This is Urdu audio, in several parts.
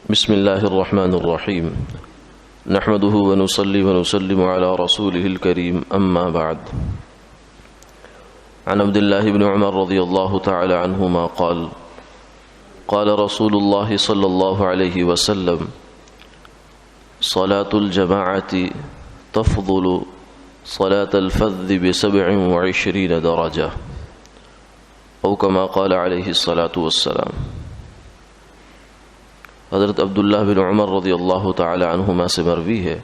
بسم الله الرحمن الرحيم نحمده ونصلي ونسلم على رسوله الكريم أما بعد عن عبد الله بن عمر رضي الله تعالى عنهما قال قال رسول الله صلى الله عليه وسلم صلاة الجماعة تفضل صلاة الفذ ب27 درجة أو كما قال عليه الصلاة والسلام۔ حضرت عبداللہ بن عمر رضی اللہ تعالی عنہما سے مروی ہے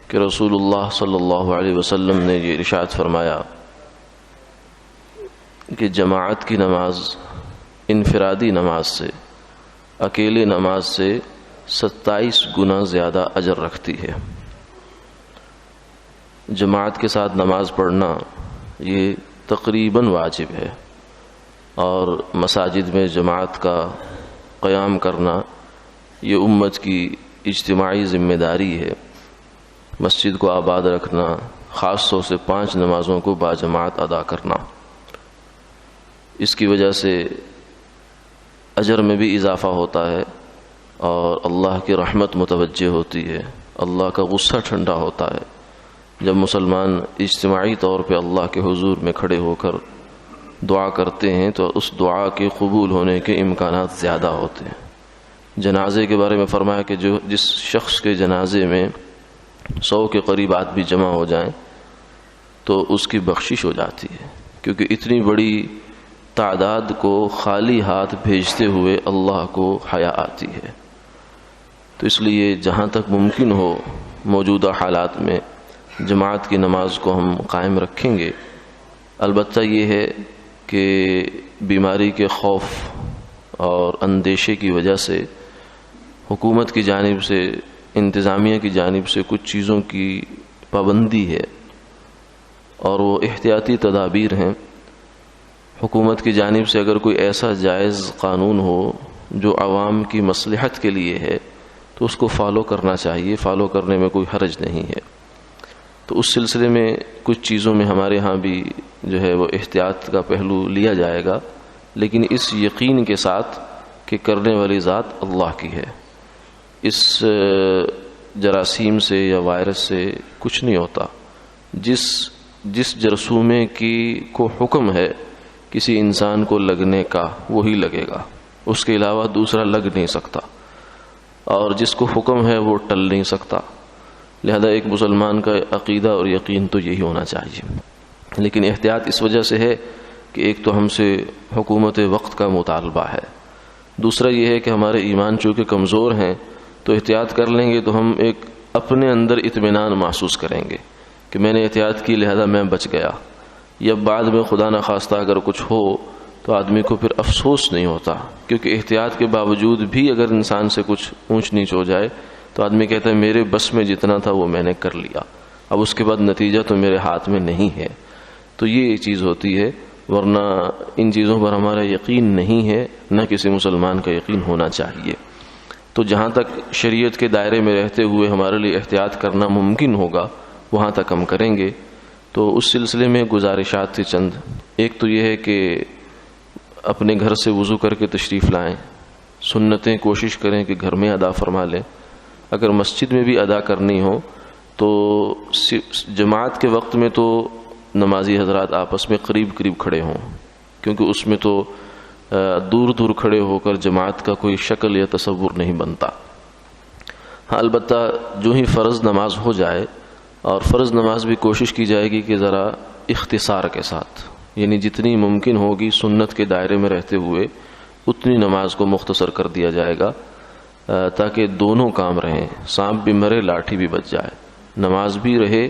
کہ رسول اللہ صلی اللہ علیہ وسلم نے یہ ارشاد فرمایا کہ جماعت کی نماز انفرادی نماز سے، اکیلے نماز سے 27 گنا زیادہ اجر رکھتی ہے۔ جماعت کے ساتھ نماز پڑھنا یہ تقریباً واجب ہے، اور مساجد میں جماعت کا قیام کرنا یہ امت کی اجتماعی ذمہ داری ہے۔ مسجد کو آباد رکھنا، خاص طور سے 5 نمازوں کو باجماعت ادا کرنا، اس کی وجہ سے اجر میں بھی اضافہ ہوتا ہے اور اللہ کی رحمت متوجہ ہوتی ہے، اللہ کا غصہ ٹھنڈا ہوتا ہے۔ جب مسلمان اجتماعی طور پہ اللہ کے حضور میں کھڑے ہو کر دعا کرتے ہیں تو اس دعا کے قبول ہونے کے امکانات زیادہ ہوتے ہیں۔ جنازے کے بارے میں فرمایا کہ جس شخص کے جنازے میں 100 کے قریب آدمی جمع ہو جائیں تو اس کی بخشش ہو جاتی ہے، کیونکہ اتنی بڑی تعداد کو خالی ہاتھ بھیجتے ہوئے اللہ کو حیا آتی ہے۔ تو اس لیے جہاں تک ممکن ہو موجودہ حالات میں جماعت کی نماز کو ہم قائم رکھیں گے۔ البتہ یہ ہے کہ بیماری کے خوف اور اندیشے کی وجہ سے حکومت کی جانب سے، انتظامیہ کی جانب سے کچھ چیزوں کی پابندی ہے، اور وہ احتیاطی تدابیر ہیں۔ حکومت کی جانب سے اگر کوئی ایسا جائز قانون ہو جو عوام کی مصلحت کے لیے ہے تو اس کو فالو کرنا چاہیے، فالو کرنے میں کوئی حرج نہیں ہے۔ تو اس سلسلے میں کچھ چیزوں میں ہمارے ہاں بھی جو ہے وہ احتیاط کا پہلو لیا جائے گا، لیکن اس یقین کے ساتھ کہ کرنے والی ذات اللہ کی ہے۔ اس جراثیم سے یا وائرس سے کچھ نہیں ہوتا۔ جس جرثومے کی کو حکم ہے کسی انسان کو لگنے کا وہی لگے گا، اس کے علاوہ دوسرا لگ نہیں سکتا، اور جس کو حکم ہے وہ ٹل نہیں سکتا۔ لہذا ایک مسلمان کا عقیدہ اور یقین تو یہی ہونا چاہیے۔ لیکن احتیاط اس وجہ سے ہے کہ ایک تو ہم سے حکومت وقت کا مطالبہ ہے، دوسرا یہ ہے کہ ہمارے ایمان چونکہ کمزور ہیں تو احتیاط کر لیں گے تو ہم ایک اپنے اندر اطمینان محسوس کریں گے کہ میں نے احتیاط کی لہذا میں بچ گیا، یا بعد میں خدا نخواستہ اگر کچھ ہو تو آدمی کو پھر افسوس نہیں ہوتا، کیونکہ احتیاط کے باوجود بھی اگر انسان سے کچھ اونچ نیچ ہو جائے تو آدمی کہتا ہے میرے بس میں جتنا تھا وہ میں نے کر لیا، اب اس کے بعد نتیجہ تو میرے ہاتھ میں نہیں ہے۔ تو یہ چیز ہوتی ہے، ورنہ ان چیزوں پر ہمارا یقین نہیں ہے، نہ کسی مسلمان کا یقین ہونا چاہیے۔ تو جہاں تک شریعت کے دائرے میں رہتے ہوئے ہمارے لیے احتیاط کرنا ممکن ہوگا وہاں تک ہم کریں گے۔ تو اس سلسلے میں گزارشات تھی چند۔ ایک تو یہ ہے کہ اپنے گھر سے وضو کر کے تشریف لائیں، سنتیں کوشش کریں کہ گھر میں ادا فرما لیں، اگر مسجد میں بھی ادا کرنی ہو تو جماعت کے وقت میں تو نمازی حضرات آپس میں قریب قریب کھڑے ہوں، کیونکہ اس میں تو دور دور کھڑے ہو کر جماعت کا کوئی شکل یا تصور نہیں بنتا۔ ہاں البتہ جو ہی فرض نماز ہو جائے، اور فرض نماز بھی کوشش کی جائے گی کہ ذرا اختصار کے ساتھ، یعنی جتنی ممکن ہوگی سنت کے دائرے میں رہتے ہوئے اتنی نماز کو مختصر کر دیا جائے گا، تاکہ دونوں کام رہیں، سانپ بھی مرے لاٹھی بھی بچ جائے، نماز بھی رہے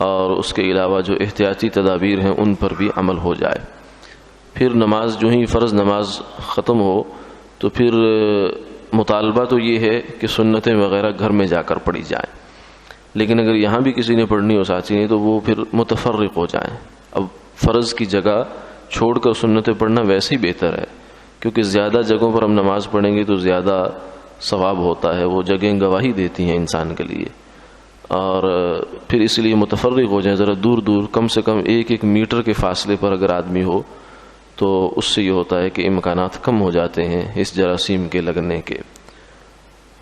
اور اس کے علاوہ جو احتیاطی تدابیر ہیں ان پر بھی عمل ہو جائے۔ پھر نماز جو ہی فرض نماز ختم ہو تو پھر مطالبہ تو یہ ہے کہ سنتیں وغیرہ گھر میں جا کر پڑھی جائیں، لیکن اگر یہاں بھی کسی نے پڑھنی ہو ساتھی نے تو وہ پھر متفرق ہو جائیں۔ اب فرض کی جگہ چھوڑ کر سنتیں پڑھنا ویسے ہی بہتر ہے، کیونکہ زیادہ جگہوں پر ہم نماز پڑھیں گے تو زیادہ ثواب ہوتا ہے، وہ جگہیں گواہی دیتی ہیں انسان کے لیے، اور پھر اس لیے متفرق ہو جائیں، ذرا دور دور، کم سے کم 1-1 میٹر کے فاصلے پر اگر آدمی ہو تو اس سے یہ ہوتا ہے کہ امکانات کم ہو جاتے ہیں اس جراثیم کے لگنے کے۔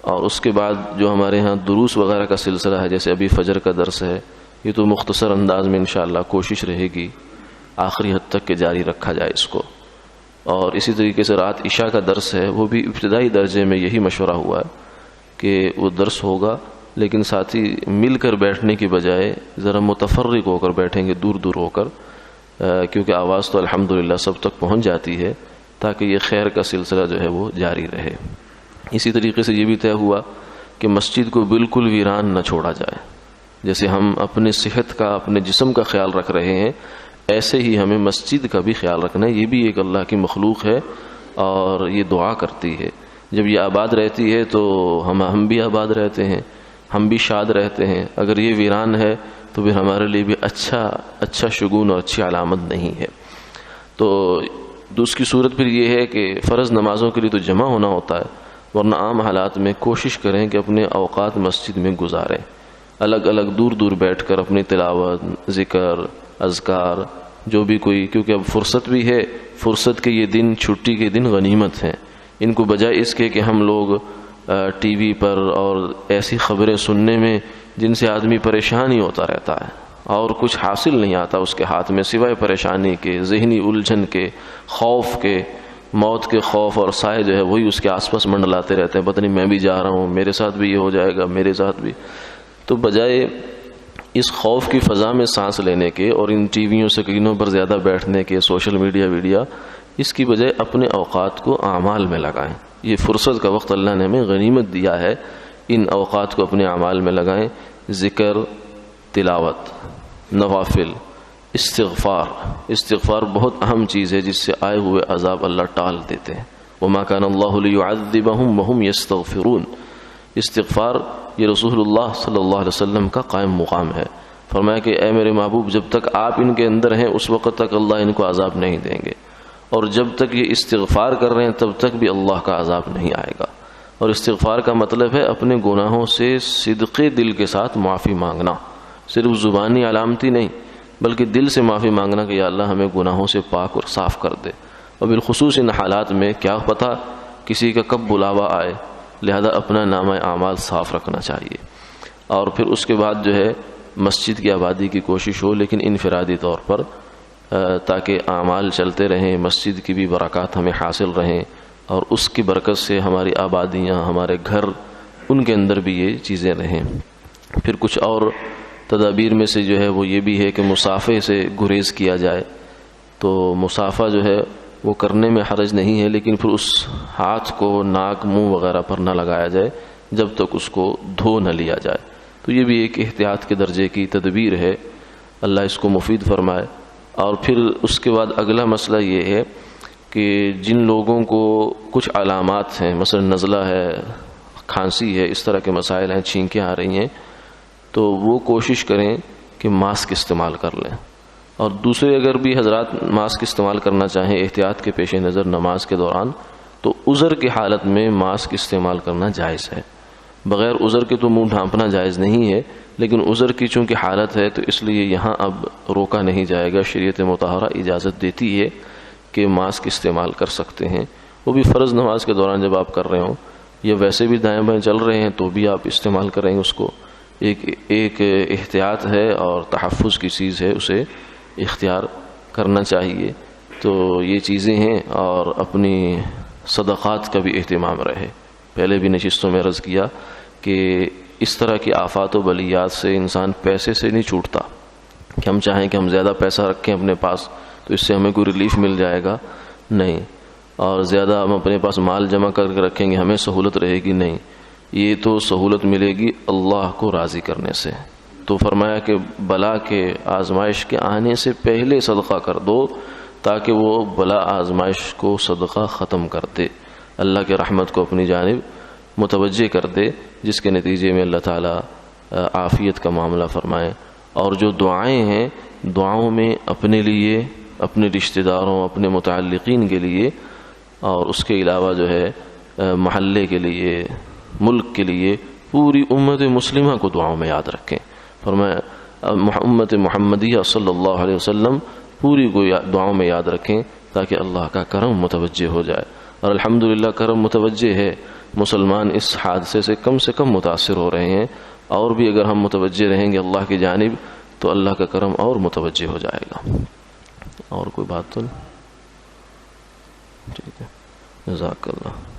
اور اس کے بعد جو ہمارے ہاں دروس وغیرہ کا سلسلہ ہے، جیسے ابھی فجر کا درس ہے، یہ تو مختصر انداز میں انشاءاللہ کوشش رہے گی آخری حد تک کہ جاری رکھا جائے اس کو. اور اسی طریقے سے رات عشاء کا درس ہے، وہ بھی ابتدائی درجے میں یہی مشورہ ہوا ہے کہ وہ درس ہوگا، لیکن ساتھی مل کر بیٹھنے کی بجائے ذرا متفرق ہو کر بیٹھیں گے، دور دور ہو کر، کیونکہ آواز تو الحمدللہ سب تک پہنچ جاتی ہے، تاکہ یہ خیر کا سلسلہ جو ہے وہ جاری رہے. اسی طریقے سے یہ بھی طے ہوا کہ مسجد کو بالکل ویران نہ چھوڑا جائے. جیسے ہم اپنے صحت کا، اپنے جسم کا خیال رکھ رہے ہیں، ایسے ہی ہمیں مسجد کا بھی خیال رکھنا ہے. یہ بھی ایک اللہ کی مخلوق ہے اور یہ دعا کرتی ہے. جب یہ آباد رہتی ہے تو ہم بھی آباد رہتے ہیں، ہم بھی شاد رہتے ہیں. اگر یہ ویران ہے تو پھر ہمارے لیے بھی اچھا شگون اور اچھی علامت نہیں ہے. تو اس کی صورت پھر یہ ہے کہ فرض نمازوں کے لیے تو جمع ہونا ہوتا ہے، ورنہ عام حالات میں کوشش کریں کہ اپنے اوقات مسجد میں گزاریں، الگ الگ دور دور بیٹھ کر اپنی تلاوت، ذکر، اذکار، جو بھی کوئی، کیونکہ اب فرصت بھی ہے. فرصت کے یہ دن، چھٹی کے دن غنیمت ہیں. ان کو بجائے اس کے کہ ہم لوگ ٹی وی پر اور ایسی خبریں سننے میں جن سے آدمی پریشان ہی ہوتا رہتا ہے اور کچھ حاصل نہیں آتا اس کے ہاتھ میں سوائے پریشانی کے، ذہنی الجھن کے، خوف کے، موت کے خوف اور سائے جو ہے وہی اس کے آس پاس منڈلاتے رہتے ہیں. پتہ نہیں میں بھی جا رہا ہوں، میرے ساتھ بھی یہ ہو جائے گا، میرے ساتھ بھی. تو بجائے اس خوف کی فضا میں سانس لینے کے اور ان ٹی ویوں سکرینوں پر زیادہ بیٹھنے کے، سوشل میڈیا، اس کی بجائے اپنے اوقات کو اعمال میں لگائیں. یہ فرصت کا وقت اللہ نے ہمیں غنیمت دیا ہے، ان اوقات کو اپنے اعمال میں لگائیں. ذکر، تلاوت، نوافل، استغفار بہت اہم چیز ہے جس سے آئے ہوئے عذاب اللہ ٹال دیتے ہیں. وما كان الله ليعذبهم وهم يستغفرون. استغفار یہ رسول اللہ صلی اللہ علیہ وسلم کا قائم مقام ہے. فرمایا کہ اے میرے محبوب، جب تک آپ ان کے اندر ہیں اس وقت تک اللہ ان کو عذاب نہیں دیں گے، اور جب تک یہ استغفار کر رہے ہیں تب تک بھی اللہ کا عذاب نہیں آئے گا. اور استغفار کا مطلب ہے اپنے گناہوں سے صدق دل کے ساتھ معافی مانگنا، صرف زبانی علامتی نہیں بلکہ دل سے معافی مانگنا کہ یا اللہ ہمیں گناہوں سے پاک اور صاف کر دے. اور بالخصوص ان حالات میں کیا پتہ کسی کا کب بلاوا آئے، لہذا اپنا نامہ اعمال صاف رکھنا چاہیے. اور پھر اس کے بعد جو ہے مسجد کی آبادی کی کوشش ہو، لیکن انفرادی طور پر، تاکہ اعمال چلتے رہیں، مسجد کی بھی برکات ہمیں حاصل رہیں، اور اس کی برکت سے ہماری آبادیاں، ہمارے گھر، ان کے اندر بھی یہ چیزیں رہیں. پھر کچھ اور تدابیر میں سے جو ہے وہ یہ بھی ہے کہ مصافحے سے گریز کیا جائے. تو مصافحہ جو ہے وہ کرنے میں حرج نہیں ہے، لیکن پھر اس ہاتھ کو ناک، منہ وغیرہ پر نہ لگایا جائے جب تک اس کو دھو نہ لیا جائے. تو یہ بھی ایک احتیاط کے درجے کی تدبیر ہے، اللہ اس کو مفید فرمائے. اور پھر اس کے بعد اگلا مسئلہ یہ ہے کہ جن لوگوں کو کچھ علامات ہیں، مثلا نزلہ ہے، کھانسی ہے، اس طرح کے مسائل ہیں، چھینکیں آ رہی ہیں، تو وہ کوشش کریں کہ ماسک استعمال کر لیں. اور دوسرے اگر بھی حضرات ماسک استعمال کرنا چاہیں احتیاط کے پیش نظر نماز کے دوران، تو عذر کی حالت میں ماسک استعمال کرنا جائز ہے. بغیر عذر کے تو منہ ڈھانپنا جائز نہیں ہے، لیکن عذر کی چونکہ حالت ہے تو اس لیے یہاں اب روکا نہیں جائے گا. شریعت مطہرہ اجازت دیتی ہے کہ ماسک استعمال کر سکتے ہیں، وہ بھی فرض نماز کے دوران جب آپ کر رہے ہوں، یا ویسے بھی دائیں بائیں چل رہے ہیں تو بھی آپ استعمال کریں گے. اس کو ایک احتیاط ہے اور تحفظ کی چیز ہے، اسے اختیار کرنا چاہیے. تو یہ چیزیں ہیں. اور اپنی صدقات کا بھی اہتمام رہے. پہلے بھی نشستوں میں عرض کیا کہ اس طرح کی آفات و بلیات سے انسان پیسے سے نہیں چھوٹتا کہ ہم چاہیں کہ ہم زیادہ پیسہ رکھیں اپنے پاس تو اس سے ہمیں کوئی ریلیف مل جائے گا، نہیں. اور زیادہ ہم اپنے پاس مال جمع کر کے رکھیں گے ہمیں سہولت رہے گی، نہیں. یہ تو سہولت ملے گی اللہ کو راضی کرنے سے. تو فرمایا کہ بلا کے، آزمائش کے آنے سے پہلے صدقہ کر دو تاکہ وہ بلا آزمائش کو صدقہ ختم کر دے، اللہ کے رحمت کو اپنی جانب متوجہ کر دے، جس کے نتیجے میں اللہ تعالیٰ عافیت کا معاملہ فرمائے. اور جو دعائیں ہیں، دعاؤں میں اپنے لیے، اپنے رشتہ داروں، اپنے متعلقین کے لیے، اور اس کے علاوہ جو ہے محلے کے لیے، ملک کے لیے، پوری امت مسلمہ کو دعاؤں میں یاد رکھیں. فرمایا امت محمدیہ صلی اللہ علیہ وسلم پوری کو دعاؤں میں یاد رکھیں تاکہ اللہ کا کرم متوجہ ہو جائے. اور الحمدللہ کرم متوجہ ہے، مسلمان اس حادثے سے کم متاثر ہو رہے ہیں، اور بھی اگر ہم متوجہ رہیں گے اللہ کی جانب تو اللہ کا کرم اور متوجہ ہو جائے گا۔ اور کوئی بات تو نہیں؟ ٹھیک ہے، جزاک اللہ۔